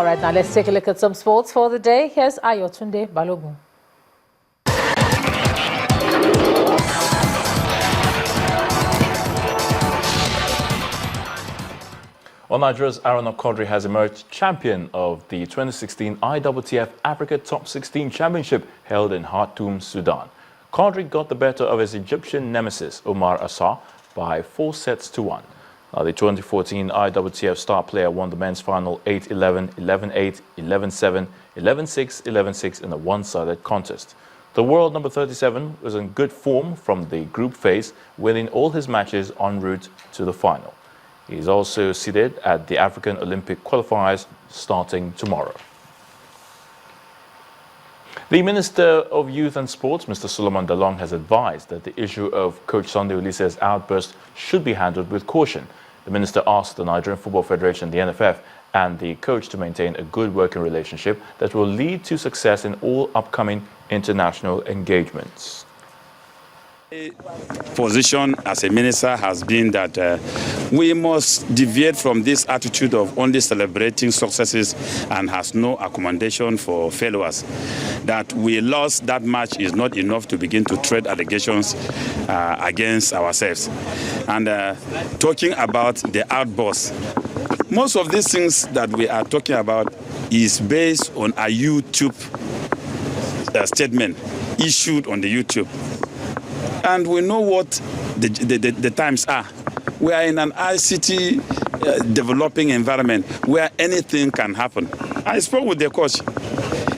All right, now let's take a look at some sports for the day. Here's Ayotunde Balogun. Well, Nigeria's Aaron Okodri has emerged champion of the 2016 IWTF Africa Top 16 Championship held in Khartoum, Sudan. Okodri got the better of his Egyptian nemesis, Omar Assar, by 4 sets to 1. Now, the 2014 IWTF star player won the men's final 8-11, 11-8, 11-7, 11-6, 11-6 in a one-sided contest. The world number 37 was in good form from the group phase, winning all his matches en route to the final. He is also seated at the African Olympic qualifiers starting tomorrow. The Minister of Youth and Sports, Mr. Solomon Dalong, has advised that the issue of Coach Sunday Olise's outburst should be handled with caution. The minister asked the Nigerian Football Federation, the NFF, and the coach to maintain a good working relationship that will lead to success in all upcoming international engagements. Position as a minister has been that we must deviate from this attitude of only celebrating successes and has no accommodation for failures. That we lost that match is not enough to begin to trade allegations against ourselves. And talking about the outburst, most of these things that we are talking about is based on a YouTube statement issued on the YouTube. And we know what the times are. We are in an ICT developing environment where anything can happen. I spoke with the coach.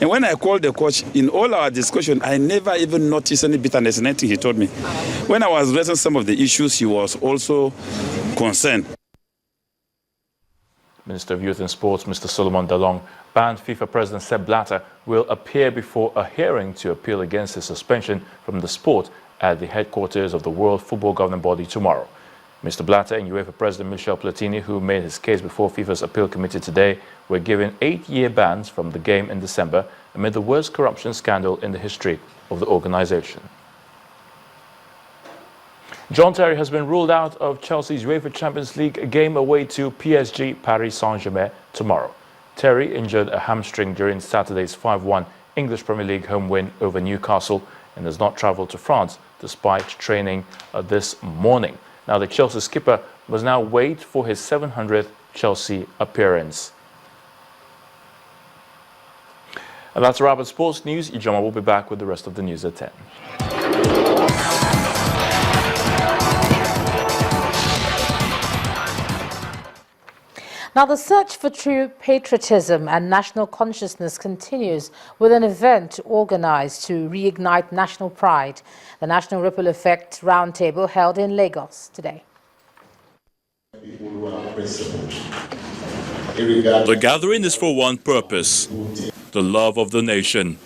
And when I called the coach, in all our discussion, I never even noticed any bitterness in anything he told me. When I was raising some of the issues, he was also concerned. Minister of Youth and Sports, Mr. Solomon Dalong, banned FIFA President Sepp Blatter will appear before a hearing to appeal against his suspension from the sport at the headquarters of the World Football Governing Body tomorrow. Mr. Blatter and UEFA President Michel Platini, who made his case before FIFA's appeal committee today, were given 8-year bans from the game in December amid the worst corruption scandal in the history of the organization. John Terry has been ruled out of Chelsea's UEFA Champions League game away to PSG Paris Saint-Germain tomorrow. Terry injured a hamstring during Saturday's 5-1 English Premier League home win over Newcastle and has not travelled to France despite training this morning. Now, the Chelsea skipper must now wait for his 700th Chelsea appearance. And that's a wrap at Sports News. Ijoma will be back with the rest of the news at 10. Now, the search for true patriotism and national consciousness continues with an event organized to reignite national pride. The National Ripple Effect Roundtable held in Lagos today. The gathering is for one purpose: the love of the nation.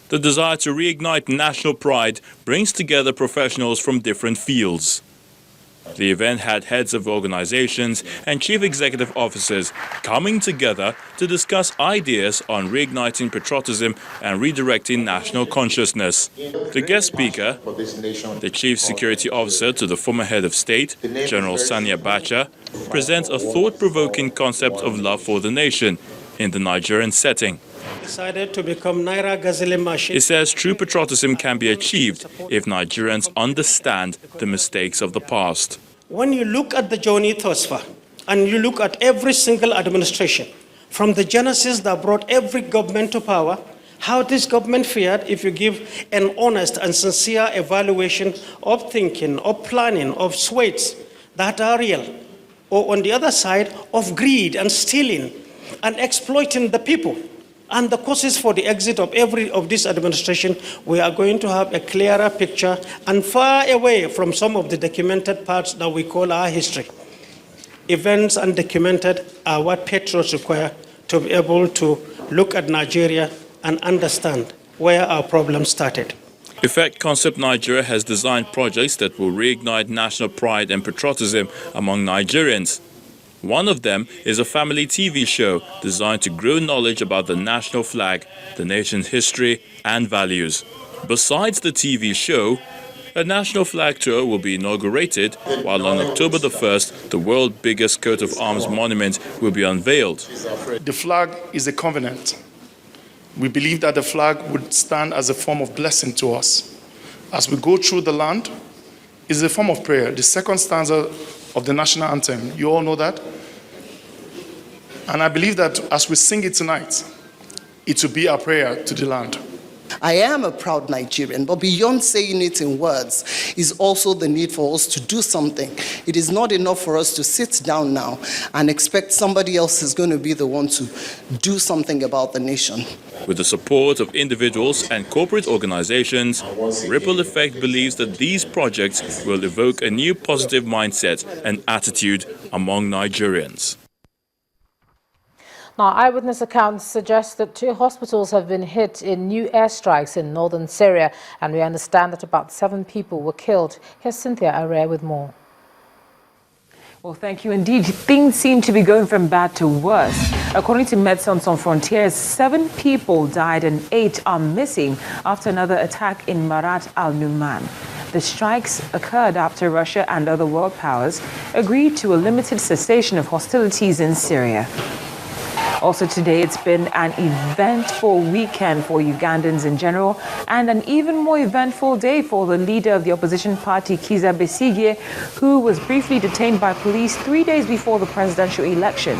The desire to reignite national pride brings together professionals from different fields. The event had heads of organizations and chief executive officers coming together to discuss ideas on reigniting patriotism and redirecting national consciousness. The guest speaker, the chief security officer to the former head of state, General Sani Abacha, presents a thought-provoking concept of love for the nation in the Nigerian setting. Decided to become Naira Gazelle machine. He says true patriotism can be achieved if Nigerians understand the mistakes of the past. When you look at the journey thus far, and you look at every single administration, from the genesis that brought every government to power, how this government fared, if you give an honest and sincere evaluation of thinking, of planning, of sweats that are real, or on the other side, of greed and stealing and exploiting the people, and the causes for the exit of every of this administration, we are going to have a clearer picture and far away from some of the documented parts that we call our history. Events undocumented are what patriots require to be able to look at Nigeria and understand where our problem started. Effect Concept Nigeria has designed projects that will reignite national pride and patriotism among Nigerians. One of them is a family TV show designed to grow knowledge about the national flag, the nation's history and values. Besides the TV show, A national flag tour will be inaugurated, while on October the 1st, the world's biggest coat of arms monument will be unveiled. The flag is a covenant. We believe that the flag would stand as a form of blessing to us. As we go through the land, it's a form of prayer. The second stanza of the national anthem, you all know that? And I believe that as we sing it tonight, it will be our prayer to the land. I am a proud Nigerian, but beyond saying it in words is also the need for us to do something. It is not enough for us to sit down now and expect somebody else is going to be the one to do something about the nation. With the support of individuals and corporate organizations, Ripple Effect believes that these projects will evoke a new positive mindset and attitude among Nigerians. Now, eyewitness accounts suggest that 2 hospitals have been hit in new airstrikes in northern Syria, and we understand that about 7 people were killed. Here's Cynthia Araya with more. Well, thank you indeed. Things seem to be going from bad to worse. According to Médecins Sans Frontières, 7 people died and 8 are missing after another attack in Marat al-Numan. The strikes occurred after Russia and other world powers agreed to a limited cessation of hostilities in Syria. Also today, it's been an eventful weekend for Ugandans in general, and an even more eventful day for the leader of the opposition party, Kizza Besigye, who was briefly detained by police 3 days before the presidential election.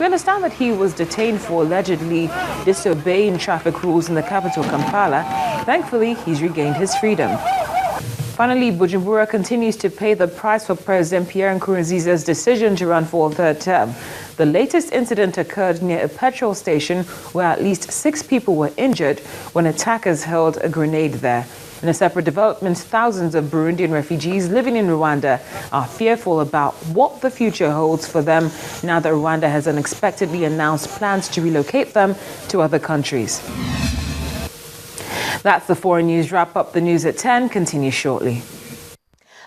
We understand that he was detained for allegedly disobeying traffic rules in the capital, Kampala. Thankfully, he's regained his freedom. Finally, Bujumbura continues to pay the price for President Pierre Nkurunziza's decision to run for a 3rd term. The latest incident occurred near a petrol station where at least 6 people were injured when attackers hurled a grenade there. In a separate development, thousands of Burundian refugees living in Rwanda are fearful about what the future holds for them now that Rwanda has unexpectedly announced plans to relocate them to other countries. That's the foreign news wrap up. The news at 10 continues shortly.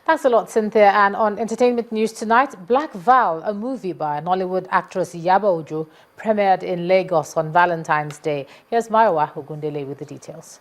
Thanks a lot, Cynthia. And on entertainment news tonight, Black Val, a movie by Nollywood actress Iyabo Ojo, premiered in Lagos on Valentine's Day. Here's Maiwa Ogundele with the details.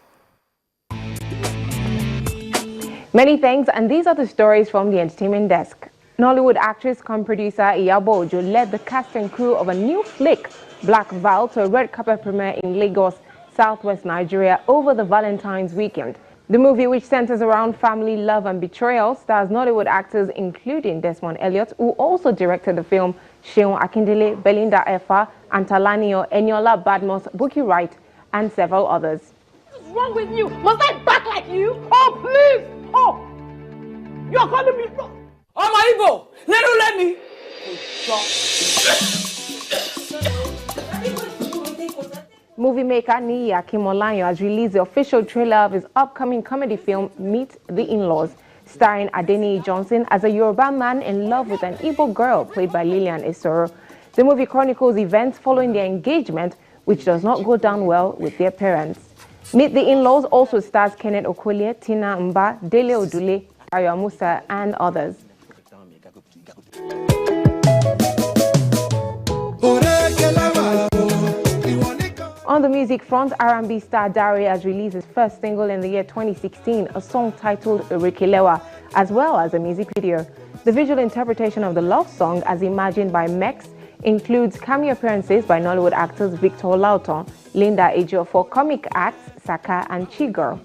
Many thanks, and these are the stories from the entertainment desk. Nollywood actress cum producer Iyabo Ojo led the cast and crew of a new flick, Black Val, to a red carpet premiere in Lagos, southwest Nigeria, over the Valentine's weekend. The movie, which centers around family, love and betrayal, stars Nollywood actors including Desmond Elliott, who also directed the film, Seun Akindele, Belinda Efa, Antalanio, Eniola Badmus, Bukky Wright, and several others. What's wrong with you? Must I back like you? Oh, please! Oh! You're calling me... Oh, my Igbo! Let me! Movie maker Niyi Akimolayo has released the official trailer of his upcoming comedy film, Meet the In-Laws, starring Adeniyi Johnson as a Yoruba man in love with an Igbo girl played by Lillian Esoro. The movie chronicles events following their engagement, which does not go down well with their parents. Meet the In-Laws also stars Kenneth Okolie, Tina Mba, Dele Odule, Ayo Musa, and others. On the music front, R&B star Dari has released his first single in the year 2016, a song titled Urikilewa, as well as a music video. The visual interpretation of the love song, as imagined by Mex, includes cameo appearances by Nollywood actors Victor Lauton, Linda Ejiofor, comic acts Saka and Chigirl.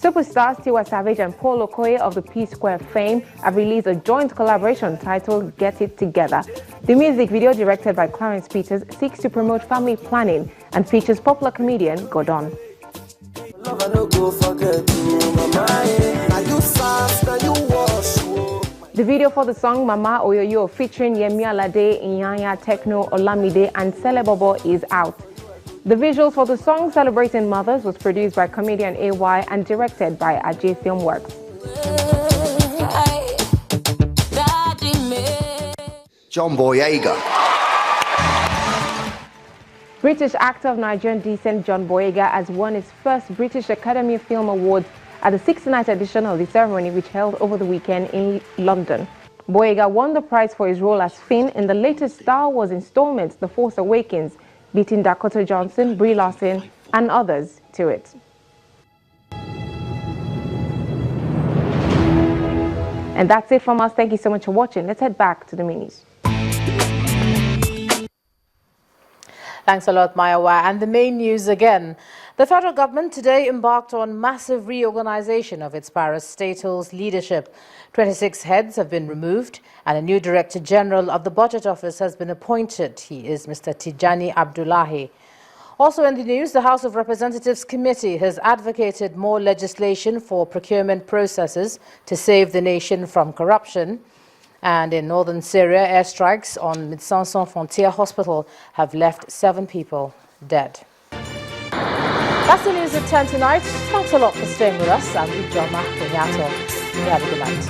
Superstars Tiwa Savage and Paul Okoye of the Pt.4 fame have released a joint collaboration titled Get It Together. The music video, directed by Clarence Peters, seeks to promote family planning and features popular comedian Gordon. The video for the song Mama Oyoyo, featuring Yemi Alade, Inyanya, Techno, Olamide and Celebobo, is out. The visuals for the song celebrating mothers was produced by comedian AY and directed by Ajay Filmworks. John Boyega. British actor of Nigerian descent John Boyega has won his first British Academy Film Awards at the 69th edition of the ceremony, which held over the weekend in London. Boyega won the prize for his role as Finn in the latest Star Wars installment, The Force Awakens, beating Dakota Johnson, Brie Larson, and others to it. And that's it from us. Thank you so much for watching. Let's head back to the minis. Thanks a lot, Mayawa. And the main news again. The federal government today embarked on massive reorganization of its parastatal's leadership. 26 heads have been removed and a new Director General of the Budget Office has been appointed. He is Mr. Tijani Abdullahi. Also in the news, the House of Representatives Committee has advocated more legislation for procurement processes to save the nation from corruption. And in northern Syria, airstrikes on Médecins Sans Frontières Hospital have left 7 people dead. That's the news at 10 tonight. Thanks a lot for staying with us. I'm Ujoma Kenyato. You have a good night.